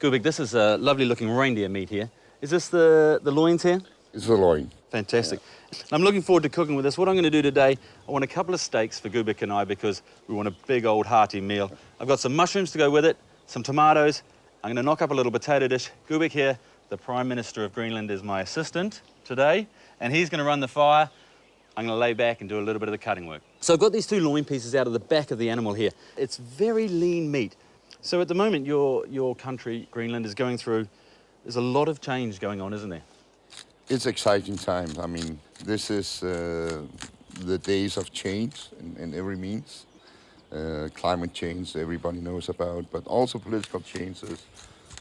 Gubik, this is a lovely looking reindeer meat here. Is this the loins here? It's the loin. Fantastic. Yeah. I'm looking forward to cooking with this. What I'm going to do today, I want a couple of steaks for Gubik and I because we want a big old hearty meal. I've got some mushrooms to go with it, some tomatoes. I'm going to knock up a little potato dish. Gubik here, the Prime Minister of Greenland, is my assistant today, and he's going to run the fire. I'm going to lay back and do a little bit of the cutting work. So I've got these 2 loin pieces out of the back of the animal here. It's very lean meat. So at the moment, your country, Greenland, is going through, there's a lot of change going on, isn't there? It's exciting times. I mean, this is the days of change in every means. Climate change, everybody knows about, but also political changes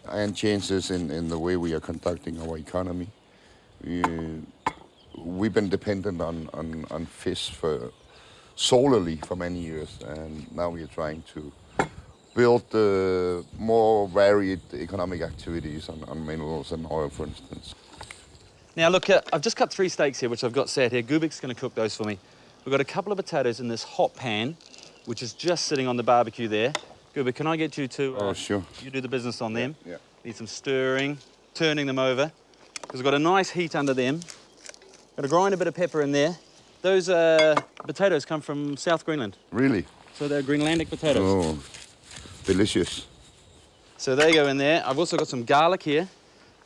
and changes in the way we are conducting our economy. We've been dependent on fish solely for many years, and now we are trying to build more varied economic activities on minerals and oil, for instance. Now look, I've just cut 3 steaks here, which I've got sat here. Gubik's going to cook those for me. We've got a couple of potatoes in this hot pan, which is just sitting on the barbecue there. Gubik, can I get you to... oh, sure. You do the business on them. Yeah. Need some stirring, turning them over, because we've got a nice heat under them. Got to grind a bit of pepper in there. Those potatoes come from South Greenland. Really? So they're Greenlandic potatoes. Oh, delicious. So they go in there. I've also got some garlic here.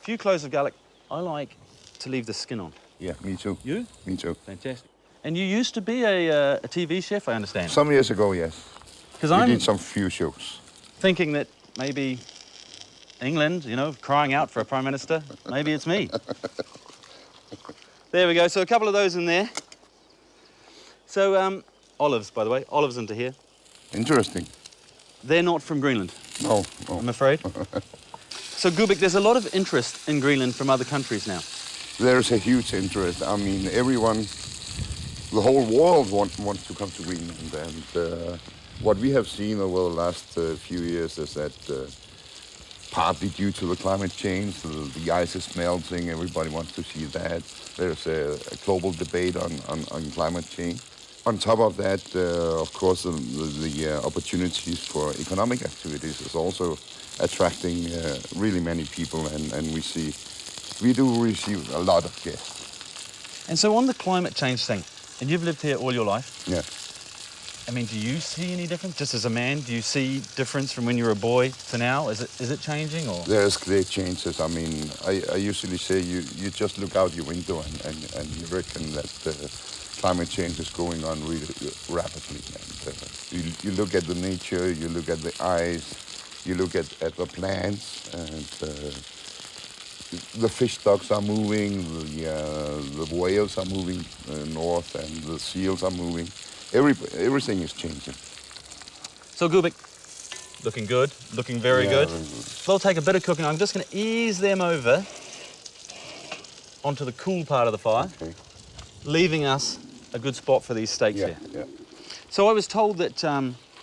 A few cloves of garlic. I like to leave the skin on. Yeah, me too. You? Me too. Fantastic. And you used to be a TV chef, I understand. Some years ago, yes. Because we I'm did some few shows. thinking that maybe England, you know, crying out for a prime minister, maybe it's me. There we go. So a couple of those in there. So olives, by the way, olives into here. Interesting. They're not from Greenland. No, no. I'm afraid. So Gubik, there's a lot of interest in Greenland from other countries now. There's a huge interest. I mean, everyone, the whole world wants to come to Greenland. And what we have seen over the last few years is that partly due to the climate change, the ice is melting, everybody wants to see that. There's a global debate on climate change. On top of that, of course, the opportunities for economic activities is also attracting really many people, and we do receive a lot of guests. And so on the climate change thing, and you've lived here all your life. Yeah. I mean, do you see any difference? Just as a man, do you see difference from when you were a boy to now? Is it changing, or? There's clear changes. I mean, I usually say you just look out your window and you reckon that climate change is going on really rapidly. And you look at the nature, you look at the ice, you look at the plants, and the fish stocks are moving, the whales are moving north, and the seals are moving. Everything is changing. So Gubik, looking good, looking very good. They'll take a bit of cooking. I'm just going to ease them over onto the cool part of the fire, leaving us a good spot for these steaks here. Yeah. So I was told that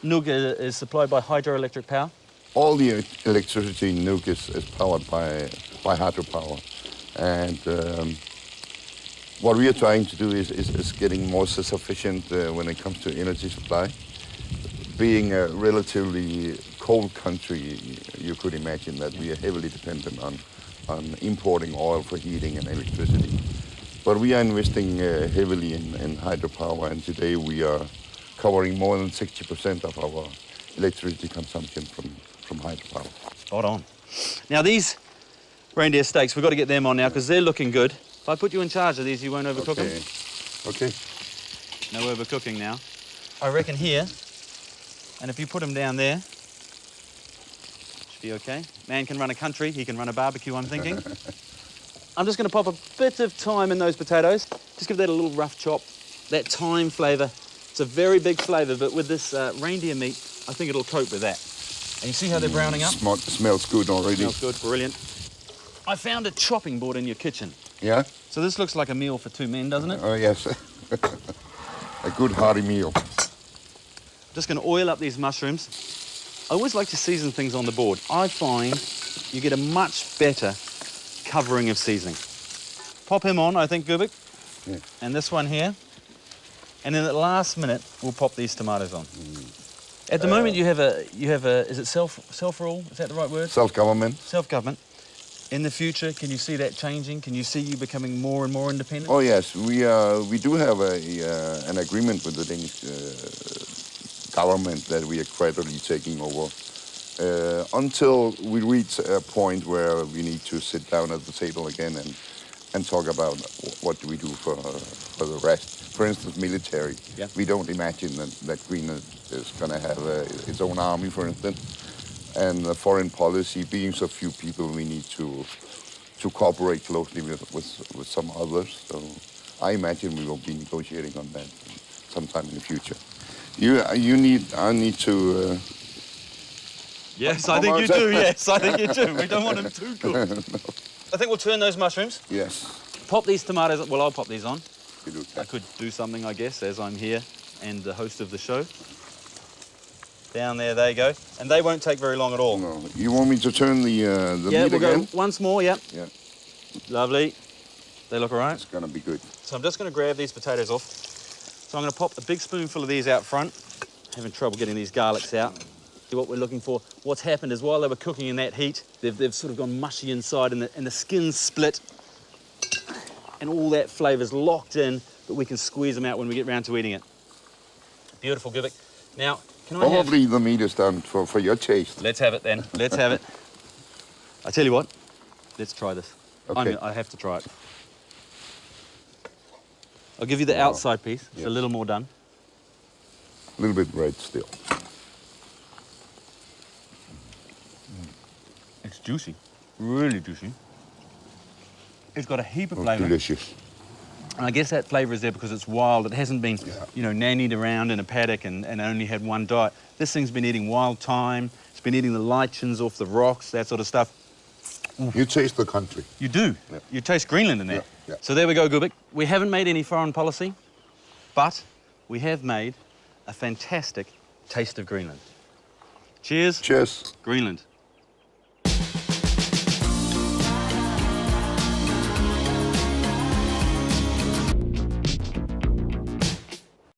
Nuuk is supplied by hydroelectric power. All the electricity in Nuuk is powered by hydropower, and what we are trying to do is getting more self-sufficient when it comes to energy supply. Being a relatively cold country, you could imagine that we are heavily dependent on importing oil for heating and electricity. But we are investing heavily in hydropower, and today we are covering more than 60% of our electricity consumption from hydropower. Spot on. Now these reindeer steaks, we've got to get them on now because they're looking good. If I put you in charge of these, you won't overcook them? Okay. No overcooking now. I reckon here, and if you put them down there, should be okay. Man can run a country, he can run a barbecue, I'm thinking. I'm just going to pop a bit of thyme in those potatoes. Just give that a little rough chop. That thyme flavour, it's a very big flavour, but with this reindeer meat, I think it'll cope with that. And you see how they're browning up? Smells good already. Smells good, brilliant. I found a chopping board in your kitchen. Yeah? So this looks like a meal for 2 men, doesn't it? Oh, yes. A good hearty meal. Just going to oil up these mushrooms. I always like to season things on the board. I find you get a much better covering of seasoning. Pop him on, I think, Gubik. Yeah. And this one here. And then at the last minute, we'll pop these tomatoes on. At the moment, you have a is it self-rule? Is that the right word? Self-government. Self-government. In the future, can you see that changing? Can you see you becoming more and more independent? Oh yes, we do have an agreement with the Danish government that we are gradually taking over until we reach a point where we need to sit down at the table again and talk about what do we do for the rest. For instance, military. Yeah. We don't imagine that Greenland is going to have its own army, for instance. And the foreign policy, being so few people, we need to cooperate closely with some others. So I imagine we will be negotiating on that sometime in the future. I need to. Yes, I think you do. Yes, I think you do. We don't want them too cooked. No. I think we'll turn those mushrooms. Yes. Pop these tomatoes. Well, I'll pop these on. You do I that. could do something, I guess, as I'm here and the host of the show. Down there they go. And they won't take very long at all. No. You want me to turn the Yeah, meat we'll again? go once more, yeah. Yeah. Lovely. They look all right. It's gonna be good. So I'm just going to grab these potatoes off. So I'm going to pop a big spoonful of these out front. Having trouble getting these garlics out. See what we're looking for. What's happened is while they were cooking in that heat, they've sort of gone mushy inside and the skin's split. And all that flavour's locked in, but we can squeeze them out when we get round to eating it. Beautiful, Gubik. Now, can I Probably the meat is done for your taste. Let's have it then. Let's have it. I tell you what, let's try this. Okay. I have to try it. I'll give you the outside piece. It's Yes. a little more done. A little bit red still. It's juicy, really juicy. It's got a heap of flavour. Delicious. And I guess that flavour is there because it's wild. It hasn't been, Yeah. nannied around in a paddock and only had one diet. This thing's been eating wild thyme. It's been eating the lichens off the rocks, that sort of stuff. You taste the country. You do. Yeah. You taste Greenland in there. Yeah, yeah. So there we go, Gubik. We haven't made any foreign policy, but we have made a fantastic taste of Greenland. Cheers. Cheers. Greenland.